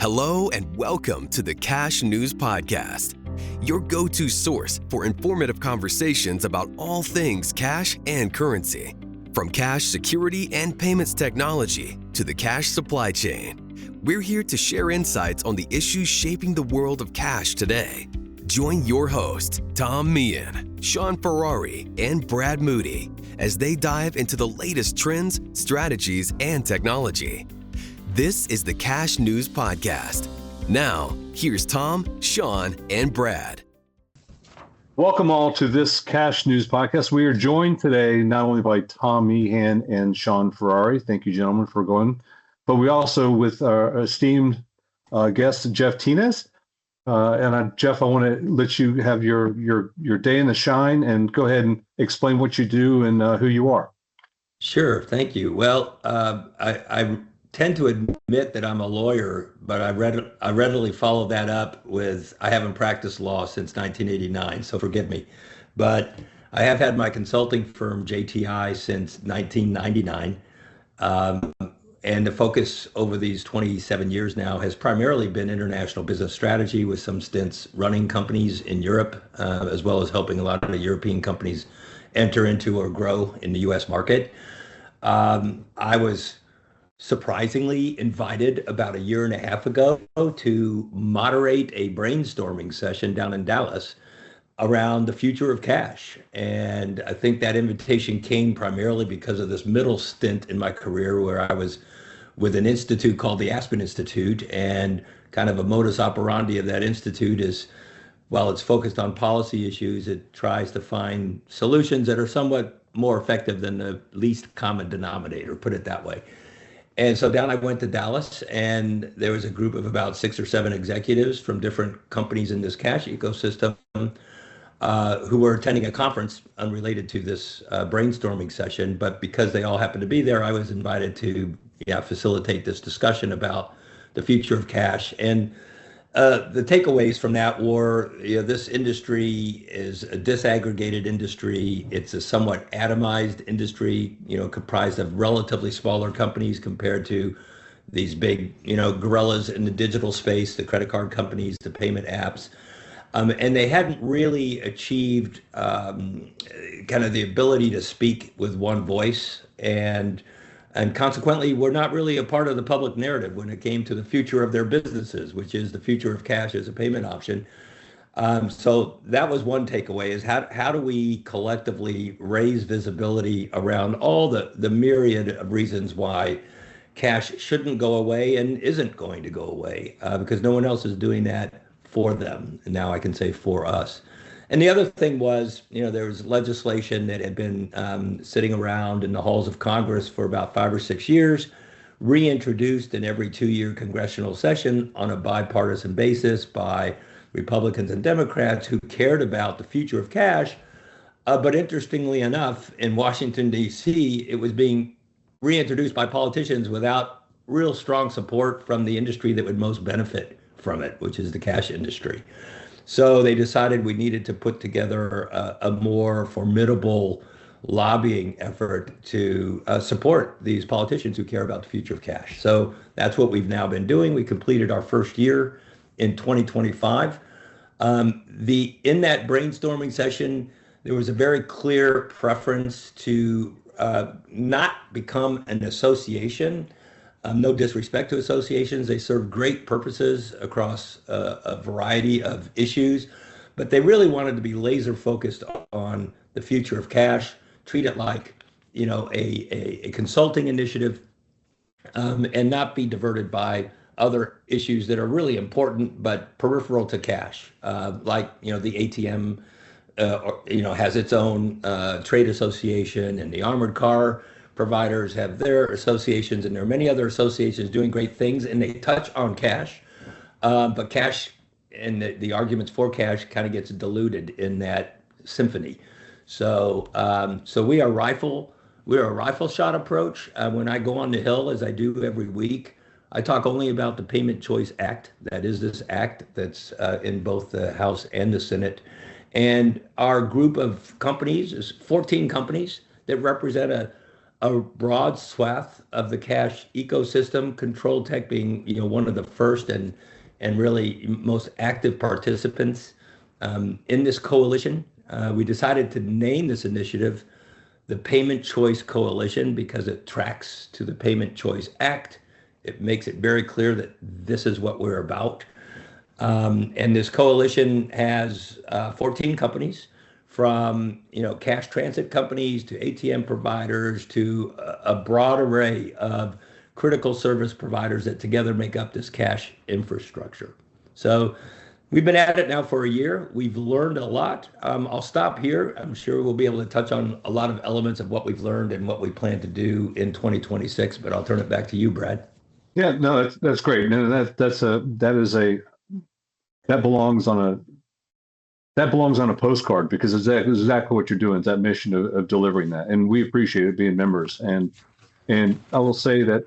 Hello and welcome to the Cash News Podcast, your go-to source for informative conversations about all things cash and currency. From cash security and payments technology to the cash supply chain, we're here to share insights on the issues shaping the world of cash today. Join your hosts, Tom Meehan, Shaun Ferrari, and Brad Moody as they dive into the latest trends, strategies, and technology. This is the Cash News Podcast. Now, here's Tom, Shaun, and Brad. Welcome all to this Cash News Podcast. We are joined today not only by Tom Meehan and Shaun Ferrari. Thank you, gentlemen, for going. But we also with our esteemed guest, Jeff Tines. Jeff, I want to let you have your day in the shine and go ahead and explain what you do and who you are. Sure. Thank you. Well, I tend to admit that I'm a lawyer, but I readily follow that up with I haven't practiced law since 1989, so forgive me. But I have had my consulting firm, JTI, since 1999. And the focus over these 27 years now has primarily been international business strategy with some stints running companies in Europe, as well as helping a lot of the European companies enter into or grow in the US market. I was surprisingly invited about a year and a half ago to moderate a brainstorming session down in Dallas around the future of cash. And I think that invitation came primarily because of this middle stint in my career where I was with an institute called the Aspen Institute, and kind of a modus operandi of that institute is, while it's focused on policy issues, it tries to find solutions that are somewhat more effective than the least common denominator, put it that way. And so down I went to Dallas, and there was a group of about 6 or 7 executives from different companies in this cash ecosystem who were attending a conference unrelated to this brainstorming session. But because they all happened to be there, I was invited to facilitate this discussion about the future of cash. And the takeaways from that were, this industry is a disaggregated industry. It's a somewhat atomized industry, comprised of relatively smaller companies compared to these big, gorillas in the digital space, the credit card companies, the payment apps. And they hadn't really achieved kind of the ability to speak with one voice, and consequently, we're not really a part of the public narrative when it came to the future of their businesses, which is the future of cash as a payment option. So that was one takeaway, is how do we collectively raise visibility around all the myriad of reasons why cash shouldn't go away and isn't going to go away, because no one else is doing that for them. And now I can say for us. And the other thing was, there was legislation that had been sitting around in the halls of Congress for about 5 or 6 years, reintroduced in every 2-year congressional session on a bipartisan basis by Republicans and Democrats who cared about the future of cash. But interestingly enough, in Washington, D.C., it was being reintroduced by politicians without real strong support from the industry that would most benefit from it, which is the cash industry. So they decided we needed to put together a more formidable lobbying effort to support these politicians who care about the future of cash. So that's what we've now been doing. We completed our first year in 2025. In that brainstorming session, there was a very clear preference to not become an association. No disrespect to associations. They serve great purposes across a variety of issues, but they really wanted to be laser focused on the future of cash, treat it like, a consulting initiative, and not be diverted by other issues that are really important but peripheral to cash, like, the ATM, has its own trade association, and the armored car providers have their associations, and there are many other associations doing great things, and they touch on cash, but cash and the arguments for cash kind of gets diluted in that symphony. So we're a rifle shot approach. When I go on the Hill, as I do every week, I talk only about the Payment Choice Act. That is this act that's in both the House and the Senate. And our group of companies is 14 companies that represent a broad swath of the cash ecosystem, Control Tech being, one of the first and really most active participants in this coalition. We decided to name this initiative the Payment Choice Coalition because it tracks to the Payment Choice Act. It makes it very clear that this is what we're about. And this coalition has 14 companies, from cash transit companies to ATM providers to a broad array of critical service providers that together make up this cash infrastructure. So we've been at it now for a year. We've learned a lot. I'll stop here. I'm sure we'll be able to touch on a lot of elements of what we've learned and what we plan to do in 2026, but I'll turn it back to you, Brad. Yeah, no, that's great. No, that belongs on a postcard, because it's exactly what you're doing. It's that mission of delivering that, and we appreciate it, being members. And I will say that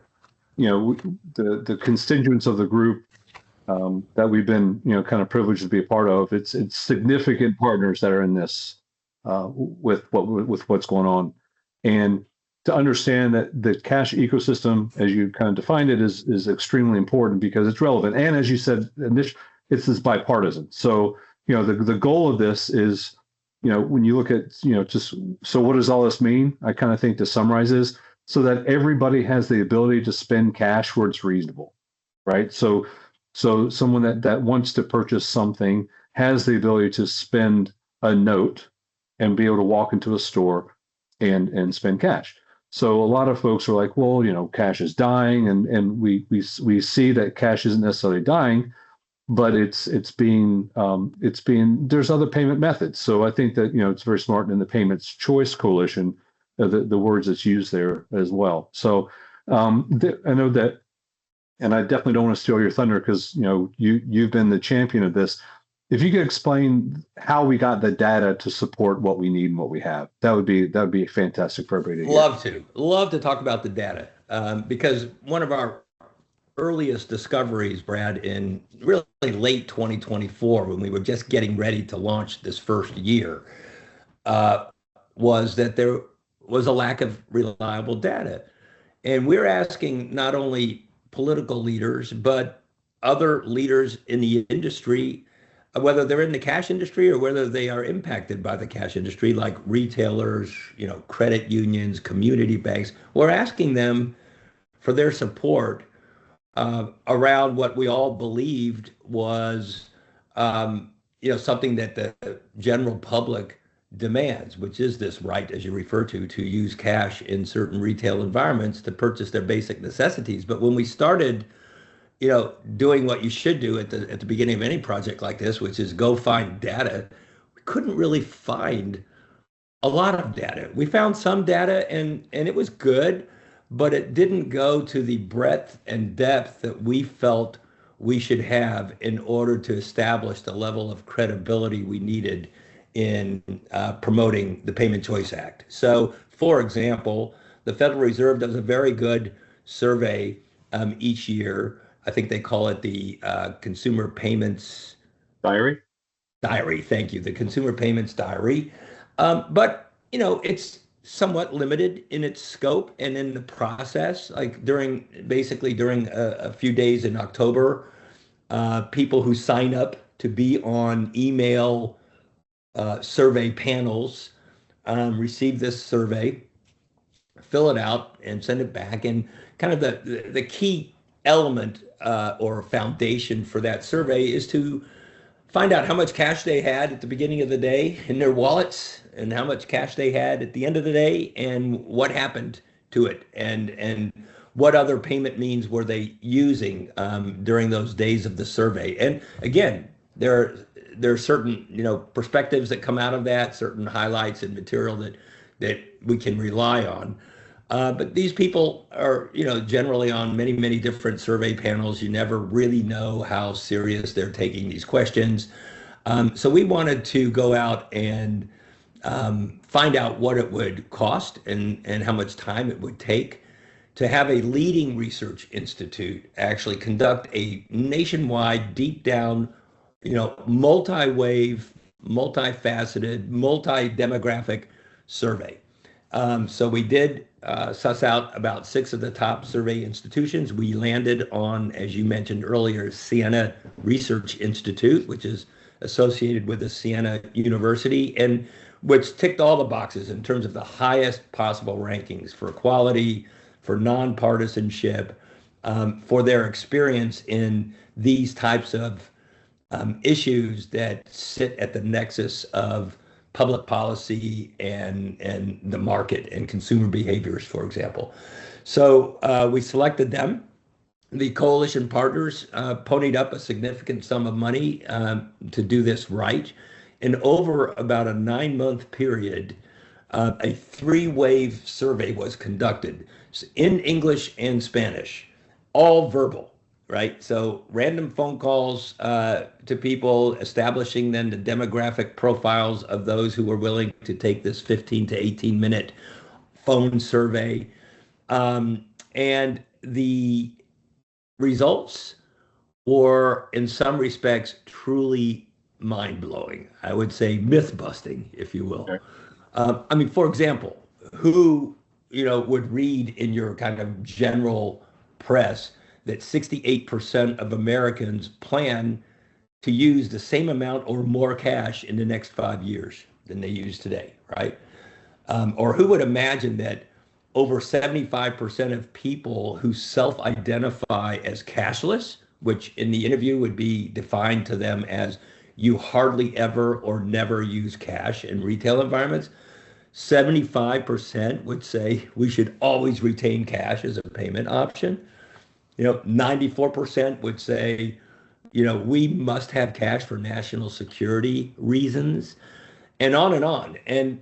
the constituents of the group that we've been kind of privileged to be a part of, it's significant partners that are in this with what's going on, and to understand that the cash ecosystem, as you kind of defined it, is extremely important because it's relevant. And as you said, it's this bipartisan. So the goal of this is, when you look at, just, so what does all this mean? I kind of think, to summarize, is so that everybody has the ability to spend cash where it's reasonable, right? So someone that wants to purchase something has the ability to spend a note and be able to walk into a store and spend cash. So a lot of folks are like, well, cash is dying, and we see that cash isn't necessarily dying, but it's being there's other payment methods. So I think that it's very smart in the Payments Choice Coalition, the words that's used there as well. So I know that, and I definitely don't want to steal your thunder, because you've been the champion of this. If you could explain how we got the data to support what we need and what we have, that would be fantastic for everybody to hear. Love to talk about the data, because one of our earliest discoveries, Brad, in really late 2024, when we were just getting ready to launch this first year, was that there was a lack of reliable data. And we're asking not only political leaders, but other leaders in the industry, whether they're in the cash industry or whether they are impacted by the cash industry, like retailers, credit unions, community banks. We're asking them for their support around what we all believed was, something that the general public demands, which is this right, as you refer to use cash in certain retail environments to purchase their basic necessities. But when we started, doing what you should do at the beginning of any project like this, which is go find data, we couldn't really find a lot of data. We found some data, and it was good, but it didn't go to the breadth and depth that we felt we should have in order to establish the level of credibility we needed in promoting the Payment Choice Act. So, for example, the Federal Reserve does a very good survey each year. I think they call it the Consumer Payments Diary. Thank you, the Consumer Payments Diary. But it's somewhat limited in its scope and in the process. Like during a few days in October, people who sign up to be on email survey panels receive this survey, fill it out, and send it back. And kind of the key element or foundation for that survey is to find out how much cash they had at the beginning of the day in their wallets, and how much cash they had at the end of the day, and what happened to it, and what other payment means were they using during those days of the survey. And again, there are certain perspectives that come out of that, certain highlights and material that we can rely on. But these people are, generally on many, many different survey panels. You never really know how serious they're taking these questions. So we wanted to go out and find out what it would cost and how much time it would take to have a leading research institute actually conduct a nationwide, deep down, multi-wave, multifaceted, multi-demographic survey. So we did suss out about 6 of the top survey institutions. We landed on, as you mentioned earlier, Siena Research Institute, which is associated with the Siena University, and which ticked all the boxes in terms of the highest possible rankings for quality, for nonpartisanship, for their experience in these types of issues that sit at the nexus of public policy and the market and consumer behaviors, for example. So we selected them. The coalition partners ponied up a significant sum of money to do this right. And over about a 9-month period, a 3-wave survey was conducted in English and Spanish, all verbal, right? So random phone calls to people, establishing then the demographic profiles of those who were willing to take this 15 to 18-minute phone survey. And the results were, in some respects, truly mind-blowing. I would say myth-busting, if you will. Okay. I mean, for example, who would read in your kind of general press that 68% of Americans plan to use the same amount or more cash in the next 5 years than they use today, right? Or who would imagine that over 75% of people who self-identify as cashless, which in the interview would be defined to them as you hardly ever or never use cash in retail environments, 75% would say we should always retain cash as a payment option. 94% would say, we must have cash for national security reasons, and on and on. And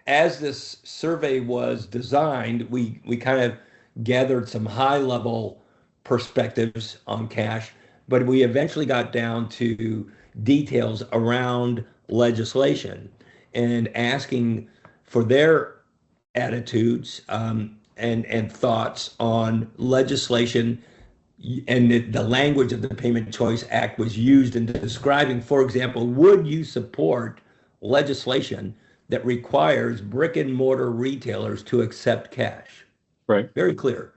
as this survey was designed, we kind of gathered some high level perspectives on cash, but we eventually got down to details around legislation and asking for their attitudes and thoughts on legislation. And the language of the Payment Choice Act was used in describing, for example, would you support legislation that requires brick and mortar retailers to accept cash? Right. Very clear.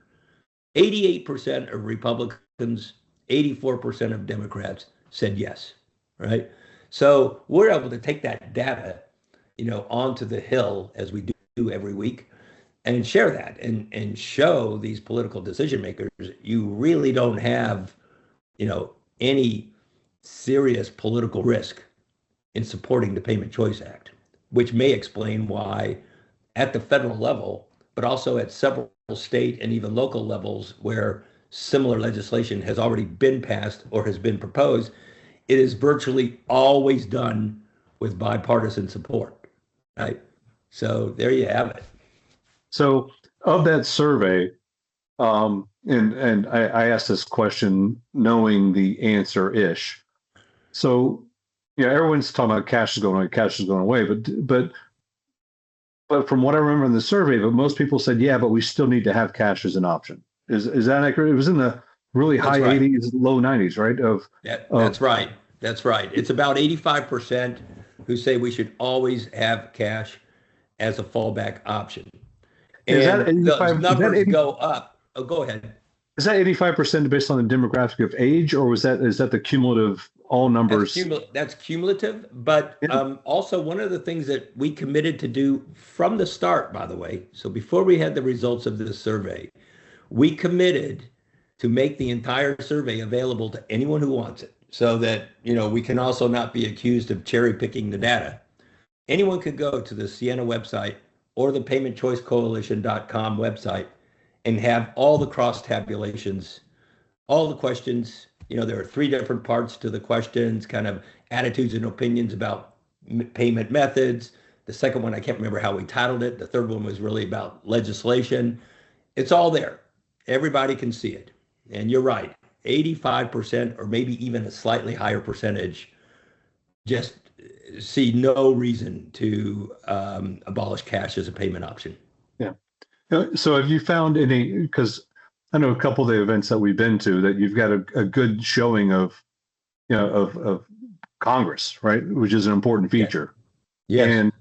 88% of Republicans, 84% of Democrats said yes, right? So we're able to take that data, onto the Hill, as we do every week, and share that and show these political decision makers you really don't have, any serious political risk in supporting the Payment Choice Act, which may explain why at the federal level, but also at several state and even local levels where similar legislation has already been passed or has been proposed, it is virtually always done with bipartisan support, right? So there you have it. So of that survey, and I asked this question knowing the answer-ish. So, everyone's talking about cash is going away, but from what I remember in the survey, but most people said, yeah, but we still need to have cash as an option. Is that accurate? It was in the really high 80s, low 90s, right? That's right. That's right. It's about 85% who say we should always have cash as a fallback option. And those numbers go up. Oh, go ahead. Is that 85% based on the demographic of age, or is that the cumulative all numbers? That's cumulative, but also one of the things that we committed to do from the start, by the way, so before we had the results of this survey, we committed to make the entire survey available to anyone who wants it, so that we can also not be accused of cherry picking the data. Anyone could go to the Siena website or the paymentchoicecoalition.com website and have all the cross tabulations, all the questions. There are 3 different parts to the questions, kind of attitudes and opinions about payment methods. The second one, I can't remember how we titled it. The third one was really about legislation. It's all there. Everybody can see it. And you're right, 85% or maybe even a slightly higher percentage just see no reason to abolish cash as a payment option. Yeah. So have you found any, because I know a couple of the events that we've been to, that you've got a good showing of Congress, right? Which is an important feature. Yeah. Yes.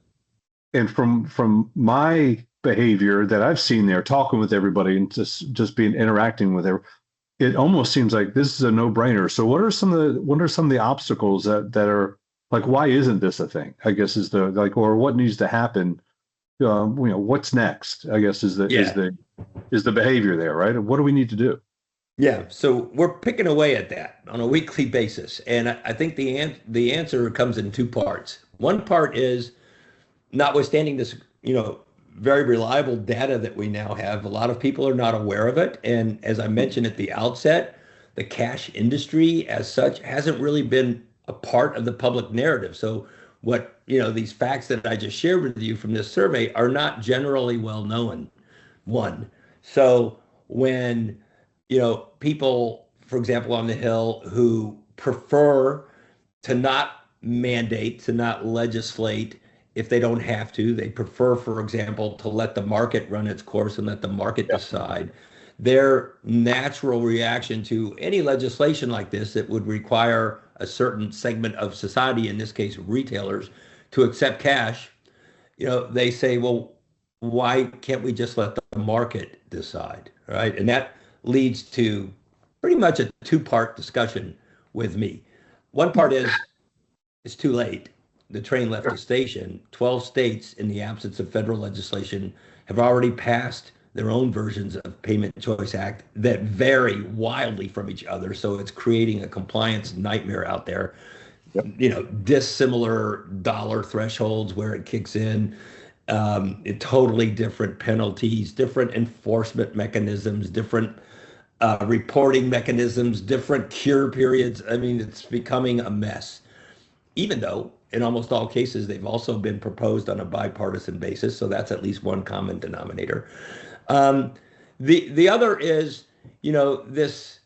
And from my behavior that I've seen there, talking with everybody and just being interacting with everyone, it almost seems like this is a no-brainer. So what are some of the obstacles that are like, why isn't this a thing? I guess is the like, or what needs to happen? What's next? I guess is the behavior there, right? And what do we need to do? Yeah, so we're picking away at that on a weekly basis, and I think the answer comes in two parts. One part is, notwithstanding this, very reliable data that we now have, a lot of people are not aware of it. And as I mentioned at the outset, the cash industry as such hasn't really been a part of the public narrative. So these facts that I just shared with you from this survey are not generally well known. One. So when, people, for example, on the Hill who prefer to not mandate, to not legislate if they don't have to. They prefer, for example, to let the market run its course and let the market decide. Their natural reaction to any legislation like this that would require a certain segment of society, in this case retailers, to accept cash, they say, well, why can't we just let the market decide, right? And that leads to pretty much a two-part discussion with me. One part is, it's too late. The train left the station. 12 states, in the absence of federal legislation, have already passed their own versions of Payment Choice Act that vary wildly from each other. So it's creating a compliance nightmare out there. Dissimilar dollar thresholds where it kicks in, totally different penalties, different enforcement mechanisms, different reporting mechanisms, different cure periods. I mean, it's becoming a mess, even though in almost all cases, they've also been proposed on a bipartisan basis. So that's at least one common denominator. The other is, this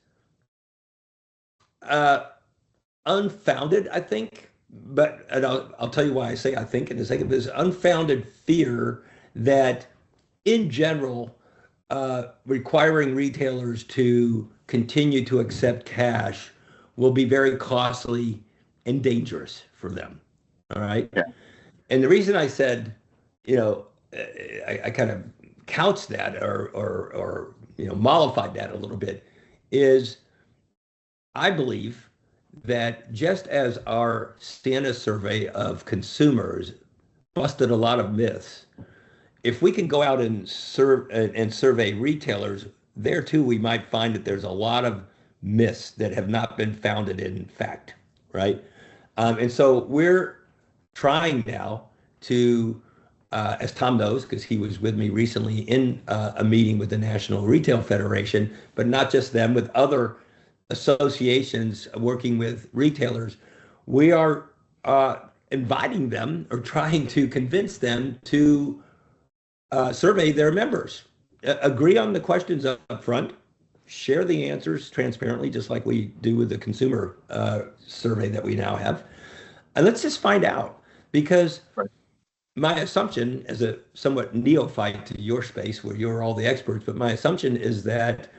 unfounded, I think, and I'll tell you why I say I think in a second, this unfounded fear that in general, requiring retailers to continue to accept cash will be very costly and dangerous for them. All right. Yeah. And the reason I said, I kind of couched that or mollified that a little bit is I believe that just as our Stana survey of consumers busted a lot of myths, if we can go out and survey retailers, there too we might find that there's a lot of myths that have not been founded in fact, right? And so we're trying now to, as Tom knows, because he was with me recently in a meeting with the National Retail Federation, but not just them, with other associations working with retailers, we are inviting them or trying to convince them to survey their members, agree on the questions up front, share the answers transparently, just like we do with the consumer survey that we now have. And let's just find out, because my assumption as a somewhat neophyte to your space where you're all the experts, but my assumption is that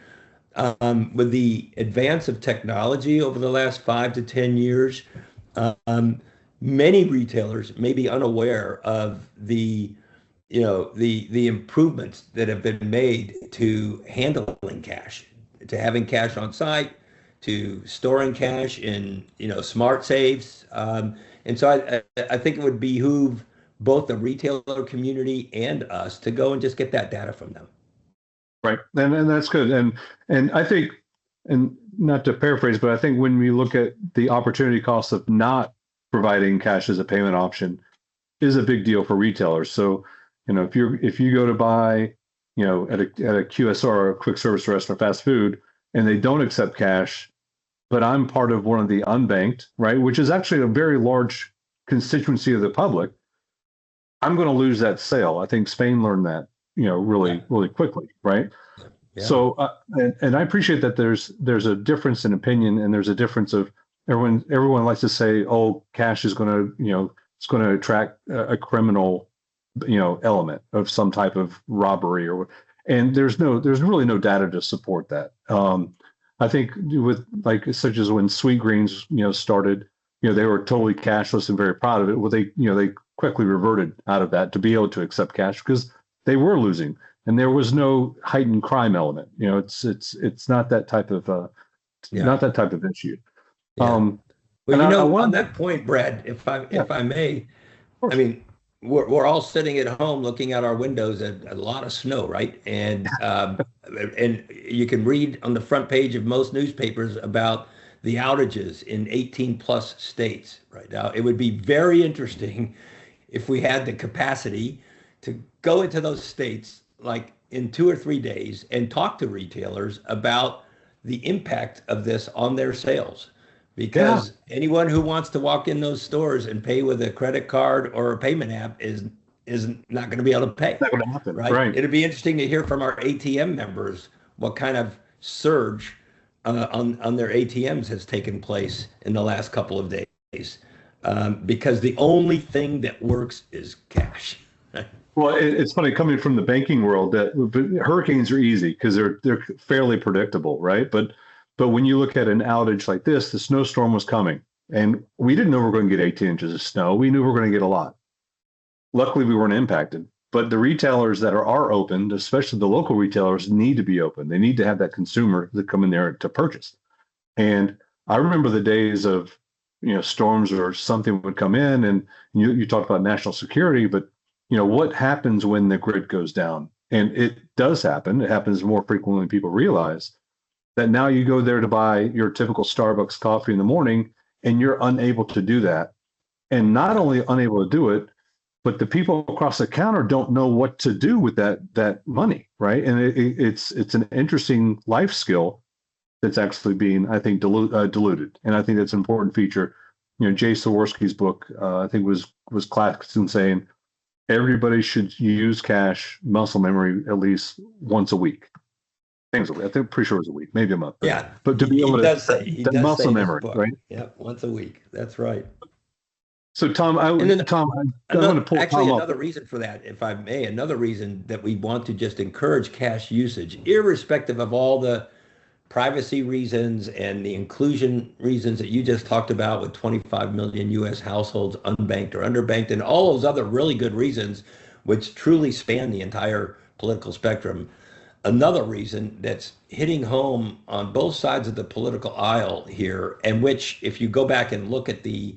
with the advance of technology over the last 5 to 10 years, many retailers may be unaware of the improvements that have been made to handling cash, to having cash on site, to storing cash in smart safes. And so I think it would behoove both the retailer community and us to go and just get that data from them. Right. And that's good. And I think, and not to paraphrase, but I think when we look at the opportunity cost of not providing cash as a payment option is a big deal for retailers. So, if you go to buy, at a QSR or a quick service restaurant, fast food, and they don't accept cash, but I'm part of one of the unbanked, right, which is actually a very large constituency of the public, I'm going to lose that sale. I think Spain learned that, really quickly, right? Yeah. So, and I appreciate that there's a difference in opinion, and there's a difference of everyone likes to say, oh, cash is going to, it's going to attract a criminal, element of some type of robbery and there's really no data to support that. I think with such as when Sweetgreens, started, they were totally cashless and very proud of it. Well, they quickly reverted out of that to be able to accept cash because they were losing, and there was no heightened crime element. It's not that type of not that type of issue. Yeah. Well, And I on wanted that point, Brad, if I may, of course. I mean, we're all sitting at home looking out our windows at a lot of snow, right? And you can read on the front page of most newspapers about the outages in 18 plus states right now. It would be very interesting if we had the capacity to go into those states like in 2 or 3 days and talk to retailers about the impact of this on their sales. Because anyone who wants to walk in those stores and pay with a credit card or a payment app is not going to be able to pay. Not going to happen, right? It'd be interesting to hear from our ATM members what kind of surge on their ATMs has taken place in the last couple of days, because the only thing that works is cash. Well, it's funny coming from the banking world that hurricanes are easy because they're fairly predictable, right? But when you look at an outage like this, the snowstorm was coming, and we didn't know we were going to get 18 inches of snow. We knew we were going to get a lot. Luckily, we weren't impacted. But the retailers that are open, especially the local retailers, need to be open. They need to have that consumer that come in there to purchase. And I remember the days of, storms or something would come in, and you talked about national security, but what happens when the grid goes down? And it does happen. It happens more frequently than people realize. That now you go there to buy your typical Starbucks coffee in the morning, and you're unable to do that. And not only unable to do it, but the people across the counter don't know what to do with that money, right? And it's an interesting life skill that's actually being, I think, diluted. And I think that's an important feature. Jay Sawarski's book, I think was classic in saying everybody should use cash muscle memory at least once a week. I think I'm pretty sure it was a week, maybe a month. But to be able to muscle memory, right? Yeah, once a week. That's right. So Tom, I'm going to pull actually Tom another reason for that, if I may, another reason that we want to just encourage cash usage, irrespective of all the privacy reasons and the inclusion reasons that you just talked about with 25 million U.S. households unbanked or underbanked, and all those other really good reasons, which truly span the entire political spectrum. Another reason that's hitting home on both sides of the political aisle here, and which, if you go back and look at the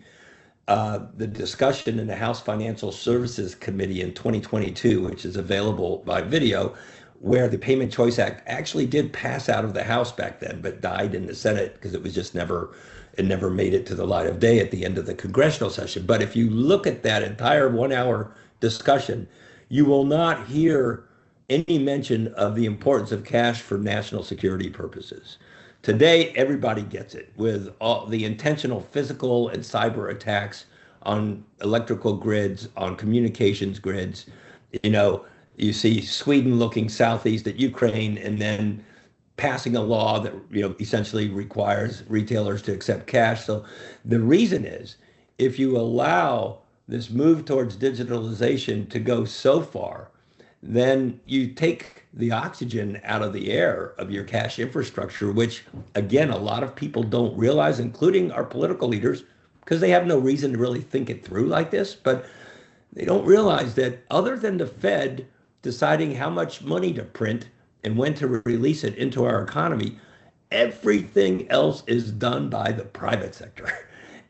discussion in the House Financial Services Committee in 2022, which is available by video, where the Payment Choice Act actually did pass out of the House back then, but died in the Senate because it was just never made it to the light of day at the end of the congressional session. But if you look at that entire 1 hour discussion, you will not hear any mention of the importance of cash for national security purposes. Today, everybody gets it with all the intentional physical and cyber attacks on electrical grids, on communications grids. You see Sweden looking southeast at Ukraine and then passing a law that essentially requires retailers to accept cash. So the reason is, if you allow this move towards digitalization to go so far, then you take the oxygen out of the air of your cash infrastructure, which, again, a lot of people don't realize, including our political leaders, because they have no reason to really think it through like this. But they don't realize that other than the Fed deciding how much money to print and when to release it into our economy, everything else is done by the private sector.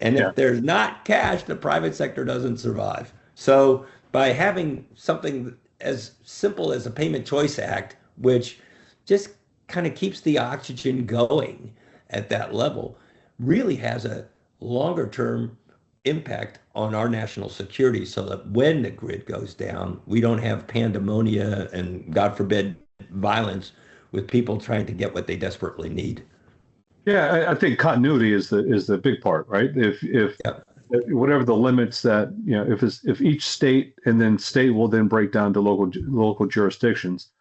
And if there's not cash, the private sector doesn't survive. So by having something as simple as a Payment Choice Act, which just kind of keeps the oxygen going at that level, really has a longer term impact on our national security, so that when the grid goes down, we don't have pandemonia and, God forbid, violence with people trying to get what they desperately need. Yeah, I think continuity is the big part, right? If whatever the limits that, if each state and then state will then break down to local jurisdictions,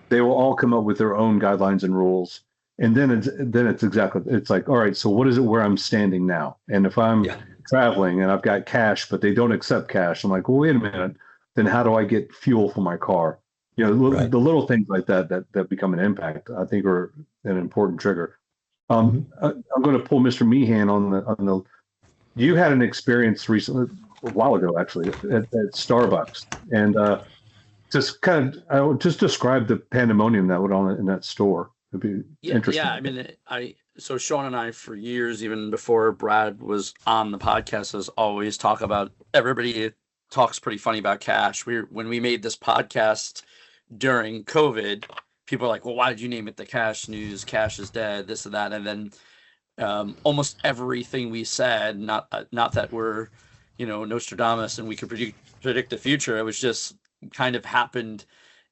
they will all come up with their own guidelines and rules. And then it's like, all right, so what is it where I'm standing now? And if I'm traveling and I've got cash, but they don't accept cash, I'm like, well, wait a minute, then how do I get fuel for my car? The little things like that become an impact, I think, are an important trigger. I'm going to pull Mr. Meehan on the. You had an experience recently, a while ago, actually, at Starbucks, and Just kind of, I would just describe the pandemonium that went on in that store. It'd be interesting. Yeah. I mean, so Shaun and I, for years, even before Brad was on the podcast, has always talk about, everybody talks pretty funny about cash. When we made this podcast during COVID, people are like, well, why did you name it the Cash News? Cash is dead, this and that. And then almost everything we said, not that we're, Nostradamus and we could predict the future. It was just kind of happened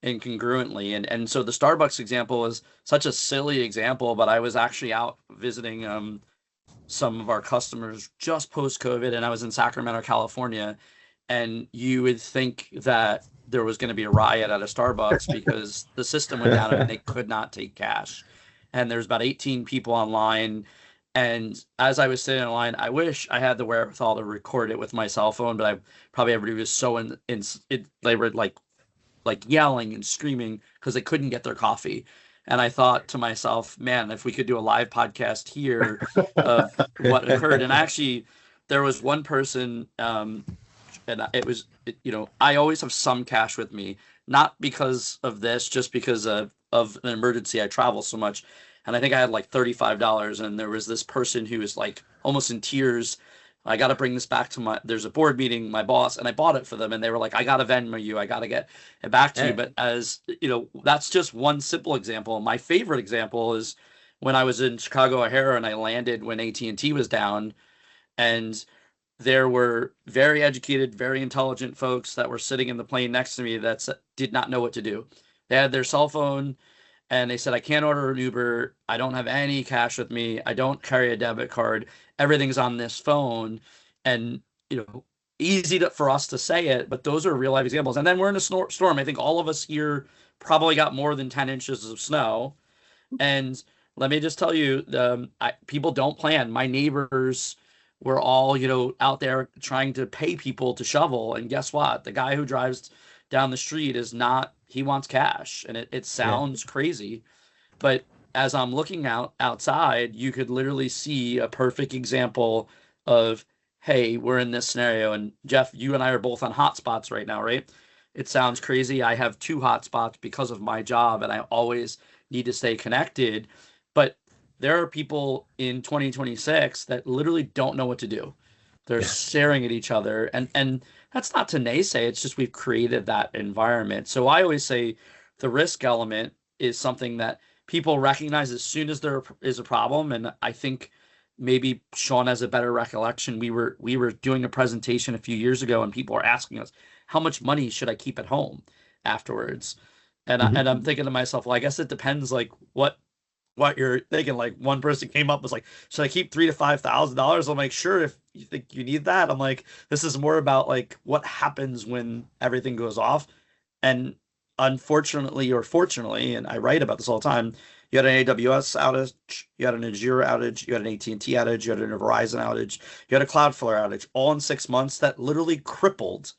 incongruently. And so the Starbucks example is such a silly example, but I was actually out visiting some of our customers just post-COVID, and I was in Sacramento, California, and you would think that there was going to be a riot at a Starbucks because the system went down and they could not take cash. And there's about 18 people online. And as I was sitting in line, I wish I had the wherewithal to record it with my cell phone, but everybody was so they were like yelling and screaming because they couldn't get their coffee. And I thought to myself, man, if we could do a live podcast here of what occurred. And actually, there was one person, and it was, I always have some cash with me, not because of this, just because of an emergency. I travel so much. And I think I had like $35. And there was this person who was like almost in tears. I got to bring this back to there's a board meeting, my boss, and I bought it for them. And they were like, I got to Venmo you. I got to get it back to you. But as that's just one simple example. My favorite example is when I was in Chicago O'Hare and I landed when AT&T was down, and there were very educated, very intelligent folks that were sitting in the plane next to me that did not know what to do. They had their cell phone and they said, I can't order an Uber. I don't have any cash with me. I don't carry a debit card. Everything's on this phone. And, easy for us to say it, but those are real life examples. And then we're in a storm. I think all of us here probably got more than 10 inches of snow. And let me just tell you, people don't plan. My neighbors were all, out there trying to pay people to shovel. And guess what? The guy who drives down the street he wants cash. And it sounds crazy. But as I'm looking outside, you could literally see a perfect example of, hey, we're in this scenario. And Jeff, you and I are both on hotspots right now, right? It sounds crazy. I have 2 hotspots because of my job, and I always need to stay connected. But there are people in 2026 that literally don't know what to do. They're staring at each other. And that's not to naysay. It's just we've created that environment. So I always say the risk element is something that people recognize as soon as there is a problem. And I think maybe Shaun has a better recollection. We were doing a presentation a few years ago, and people were asking us, how much money should I keep at home afterwards? And I'm thinking to myself, well, I guess it depends like what you're thinking. Like one person came up was like, should I keep $3,000 to $5,000? I'm like, sure, if you think you need that. I'm like, this is more about like what happens when everything goes off. And unfortunately or fortunately, and I write about this all the time, you had an AWS outage, you had an Azure outage, you had an AT&T outage, you had a Verizon outage, you had a Cloudflare outage, all in 6 months that literally crippled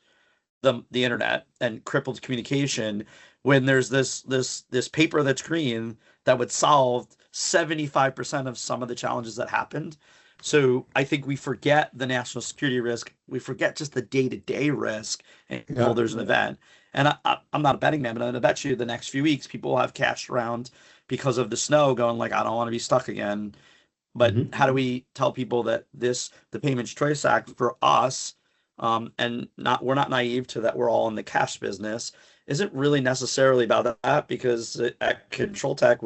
the internet and crippled communication. When there's this paper that's green that would solve 75% of some of the challenges that happened. So I think we forget the national security risk. We forget just the day-to-day risk until there's an event. And I'm not a betting man, but I'm going to bet you the next few weeks people will have cash around because of the snow going like, I don't want to be stuck again. But how do we tell people that the Payments Choice Act for us, and we're not naive to that we're all in the cash business, isn't really necessarily about that, because at Control Tech,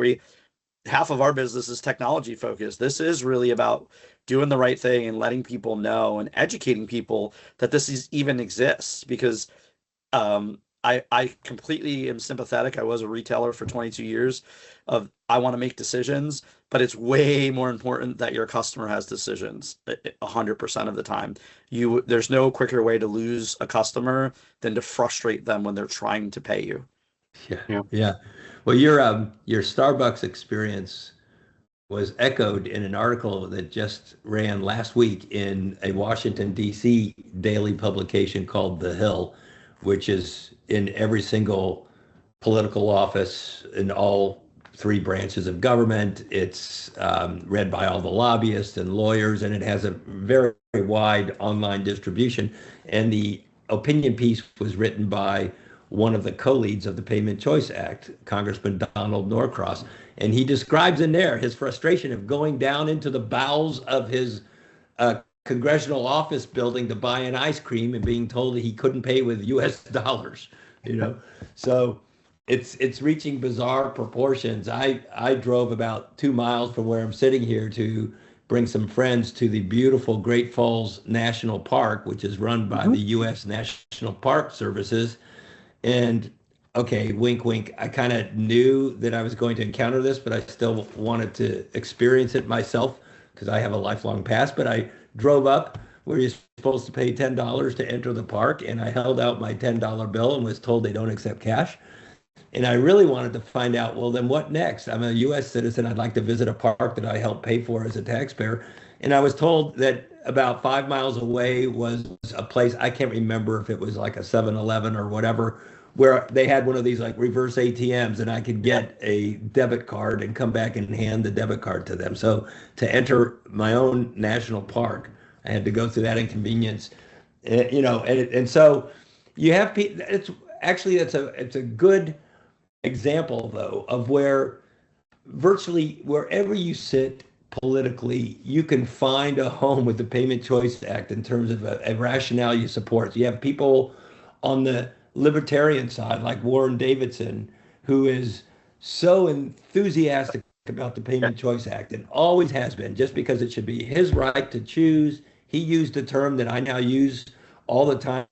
half of our business is technology focused. This is really about doing the right thing and letting people know and educating people that this even exists, because I completely am sympathetic. I was a retailer for 22 years I want to make decisions, but it's way more important that your customer has decisions 100% of the time. There's no quicker way to lose a customer than to frustrate them when they're trying to pay you. Yeah. Well, your Starbucks experience was echoed in an article that just ran last week in a Washington, D.C. daily publication called The Hill, which is in every single political office in all 3 branches of government. It's read by all the lobbyists and lawyers, and it has a very, very wide online distribution. And the opinion piece was written by one of the co-leads of the Payment Choice Act, Congressman Donald Norcross. And he describes in there his frustration of going down into the bowels of his congressional office building to buy an ice cream and being told that he couldn't pay with US dollars, you know. So it's reaching bizarre proportions. I drove about 2 miles from where I'm sitting here to bring some friends to the beautiful Great Falls National Park, which is run by the U.S. National Park Services. And okay, wink, wink, I kind of knew that I was going to encounter this, but I still wanted to experience it myself because I have a lifelong pass. But I drove up where you're supposed to pay $10 to enter the park, and I held out my $10 bill and was told they don't accept cash. And I really wanted to find out, well, then what next? I'm a U.S. citizen. I'd like to visit a park that I helped pay for as a taxpayer. And I was told that about 5 miles away was a place, I can't remember if it was like a 7-Eleven or whatever, where they had one of these like reverse ATMs and I could get a debit card and come back and hand the debit card to them. So to enter my own national park, I had to go through that inconvenience, you know, and so you have people, it's a good example, though, of where virtually wherever you sit politically, you can find a home with the Payment Choice Act in terms of a rationale you support. You have people on the libertarian side, like Warren Davidson, who is so enthusiastic about the Payment Choice Act and always has been, just because it should be his right to choose. He used a term that I now use all the time.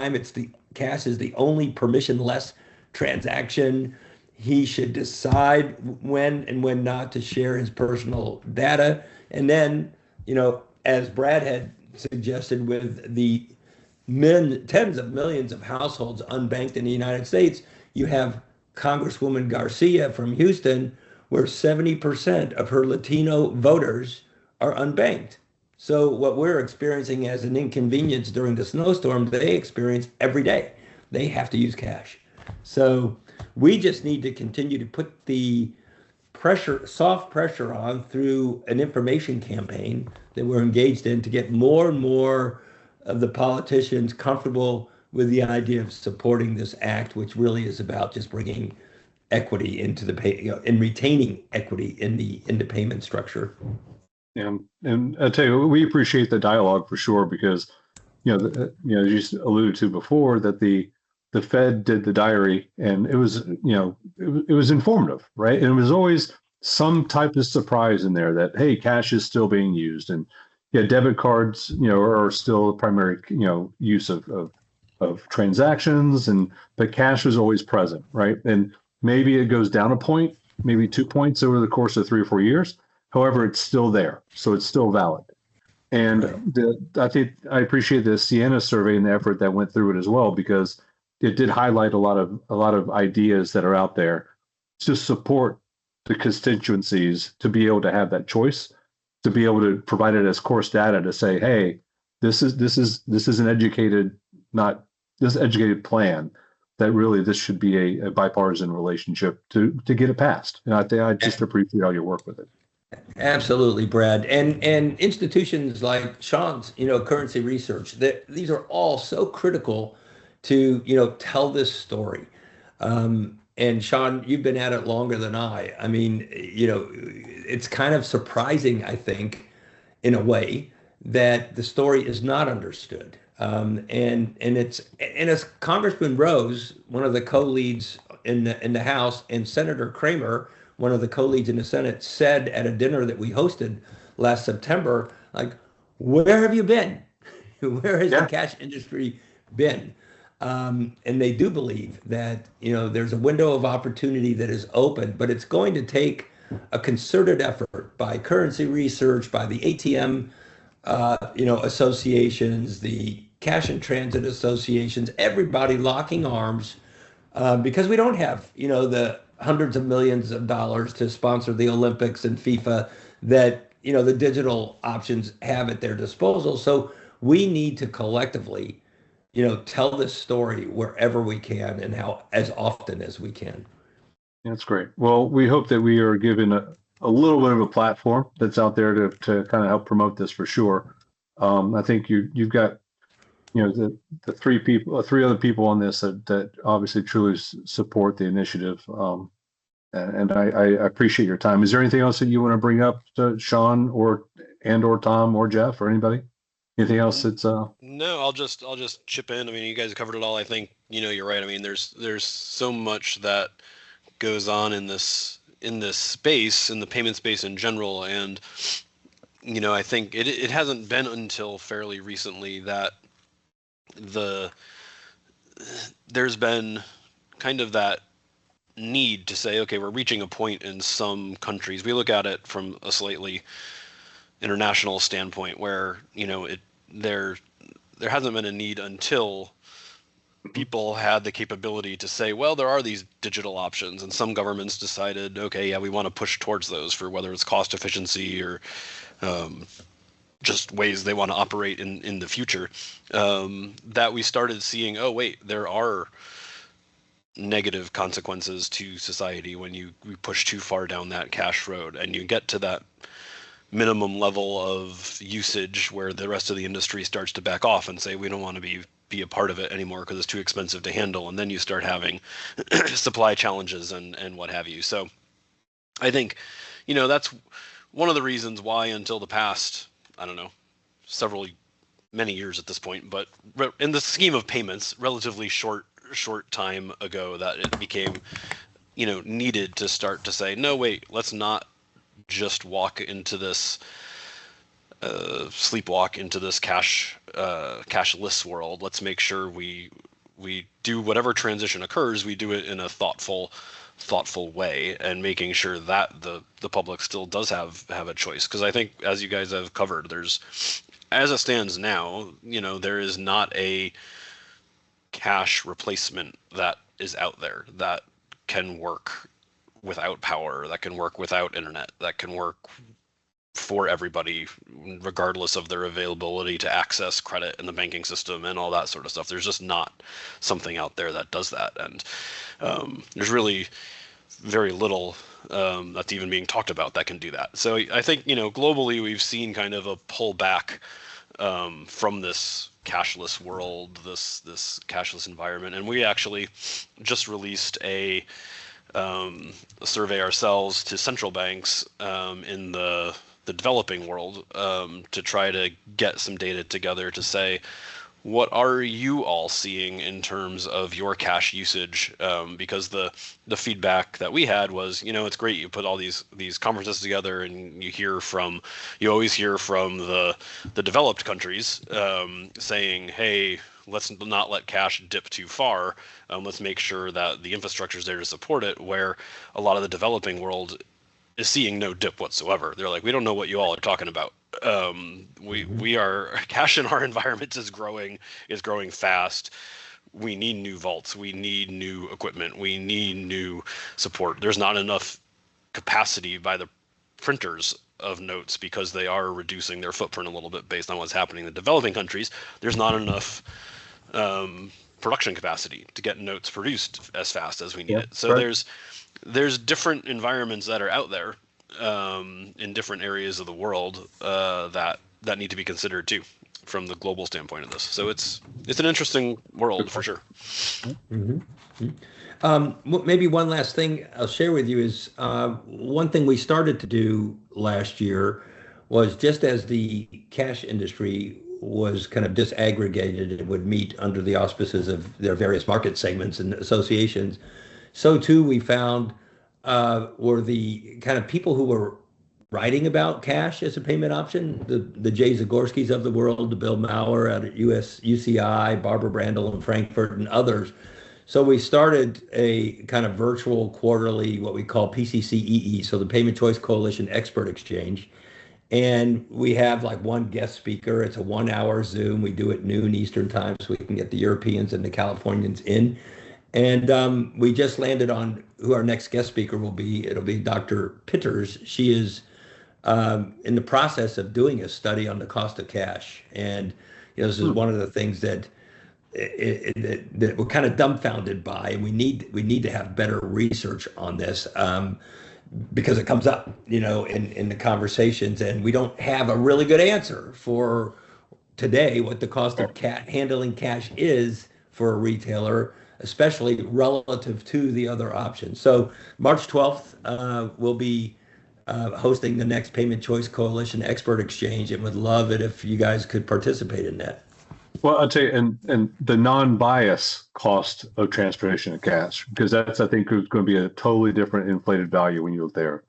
Cash is the only permissionless transaction. He should decide when and when not to share his personal data. And then, you know, as Brad had suggested, with the tens of millions of households unbanked in the United States, you have Congresswoman Garcia from Houston, where 70% of her Latino voters are unbanked. So what we're experiencing as an inconvenience during the snowstorm, they experience every day. They have to use cash. So we just need to continue to put the soft pressure on through an information campaign that we're engaged in to get more and more of the politicians comfortable with the idea of supporting this act, which really is about just bringing equity into and retaining equity in the payment structure. Yeah, and I tell you, we appreciate the dialogue for sure, because as you alluded to before, that the Fed did the diary, and it was it was informative, right? And it was always some type of surprise in there that, hey, cash is still being used, and debit cards are still the primary use of transactions, but cash was always present, right? And maybe it goes down a point, maybe 2 points over the course of 3 or 4 years. However, it's still there, so it's still valid. And I think I appreciate the Siena survey and the effort that went through it as well, because it did highlight a lot of ideas that are out there to support the constituencies to be able to have that choice, to be able to provide it as course data to say, hey, this is an educated plan, that really this should be a bipartisan relationship to get it passed. And I just appreciate all your work with it. Absolutely, Brad. And institutions like Shaun's, currency research, these are all so critical to, tell this story. And Shaun, you've been at it longer than I. I mean, it's kind of surprising, I think, in a way, that the story is not understood. And as Congressman Rose, one of the co-leads in the House, and Senator Kramer, one of the co-leads in the Senate, said at a dinner that we hosted last September, like, where have you been? Where has the cash industry been? And they do believe that, there's a window of opportunity that is open, but it's going to take a concerted effort by currency research, by the ATM, associations, the cash in transit associations, everybody locking arms, because we don't have, the hundreds of millions of dollars to sponsor the Olympics and FIFA that, the digital options have at their disposal. So we need to collectively, tell this story wherever we can and as often as we can. That's great. Well, we hope that we are given a little bit of a platform that's out there to kind of help promote this for sure. I think you've got the three other people on this that obviously truly support the initiative. And I appreciate your time. Is there anything else that you want to bring up to Shaun or Tom or Jeff or anybody? Anything else that's No, I'll just chip in. I mean, you guys covered it all. I think, you're right. I mean, there's so much that goes on in this space, in the payment space in general, and I think it hasn't been until fairly recently that there's been kind of that need to say, okay, we're reaching a point in some countries. We look at it from a slightly international standpoint where, there hasn't been a need until people had the capability to say, well, there are these digital options, and some governments decided, okay, yeah, we want to push towards those for whether it's cost efficiency or just ways they want to operate in the future, that we started seeing, oh, wait, there are negative consequences to society when we push too far down that cash road, and you get to that minimum level of usage where the rest of the industry starts to back off and say, we don't want to be a part of it anymore because it's too expensive to handle. And then you start having supply challenges and what have you. So I think, that's one of the reasons why until the past, I don't know, many years at this point, but in the scheme of payments, relatively short time ago, that it became, needed to start to say, no, wait, let's not just walk into this sleepwalk into this cashless world. Let's make sure we do whatever transition occurs, we do it in a thoughtful way, and making sure that the public still does have a choice. Because I think, as you guys have covered, as it stands now, there is not a cash replacement that is out there that can work without power, that can work without internet, that can work for everybody, regardless of their availability to access credit in the banking system and all that sort of stuff. There's just not something out there that does that. And there's really very little that's even being talked about that can do that. So I think, globally, we've seen kind of a pullback from this cashless world, this cashless environment. And we actually just released a survey ourselves to central banks in the developing world to try to get some data together to say, what are you all seeing in terms of your cash usage? Because the feedback that we had was, it's great you put all these conferences together, and you always hear from the developed countries saying, hey, let's not let cash dip too far. Let's make sure that the infrastructure is there to support it, where a lot of the developing world is seeing no dip whatsoever. They're like, we don't know what you all are talking about. We are, cash in our environment is growing fast. We need new vaults. We need new equipment. We need new support. There's not enough capacity by the printers of notes because they are reducing their footprint a little bit based on what's happening in the developing countries. There's not enough production capacity to get notes produced as fast as we need it. So right. There's different environments that are out there in different areas of the world that need to be considered too, from the global standpoint of this. So it's an interesting world for sure. Mm-hmm. Maybe one last thing I'll share with you is one thing we started to do last year was, just as the cash industry was kind of disaggregated and would meet under the auspices of their various market segments and associations, so too we found were the kind of people who were writing about cash as a payment option, the Jay Zagorskis of the world, the Bill Maurer out at UCI, Barbara Brandel in Frankfurt, and others. So we started a kind of virtual quarterly, what we call PCCEE, so the Payment Choice Coalition Expert Exchange. And we have like one guest speaker. It's a 1 hour Zoom. We do it noon Eastern time so we can get the Europeans and the Californians in. And we just landed on who our next guest speaker will be. It'll be Dr. Pitters. She is in the process of doing a study on the cost of cash. And this is one of the things that we're kind of dumbfounded by, and we need to have better research on this because it comes up, in the conversations, and we don't have a really good answer today what the cost of handling cash is for a retailer, especially relative to the other options. So March 12th, we'll be hosting the next Payment Choice Coalition Expert Exchange, and would love it if you guys could participate in that. Well, I'll tell you, and the non-bias cost of transportation of cash, because that's, I think, is going to be a totally different inflated value when you look there.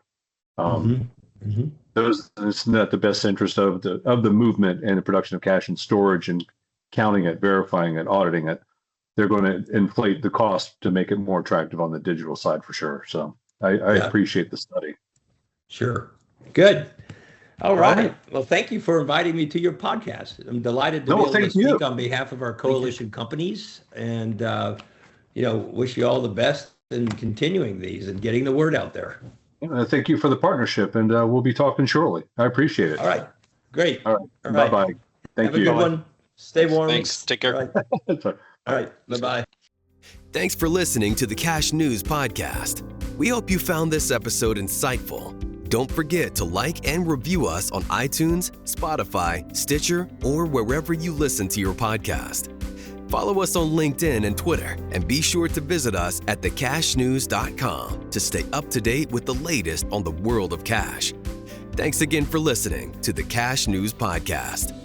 It's not the best interest of the movement and the production of cash and storage and counting it, verifying it, auditing it. They're going to inflate the cost to make it more attractive on the digital side for sure. So I appreciate the study. Sure. Good. All right. Well, thank you for inviting me to your podcast. I'm delighted to be able to speak on behalf of our coalition companies, and wish you all the best in continuing these and getting the word out there. Thank you for the partnership, and we'll be talking shortly. I appreciate it. All right. Great. All right. Bye-bye. Thank you. Have a good one. Stay warm. Thanks. Take care. All right. Bye-bye. Thanks for listening to the Cash News Podcast. We hope you found this episode insightful. Don't forget to like and review us on iTunes, Spotify, Stitcher, or wherever you listen to your podcast. Follow us on LinkedIn and Twitter, and be sure to visit us at thecashnews.com to stay up to date with the latest on the world of cash. Thanks again for listening to the Cash News Podcast.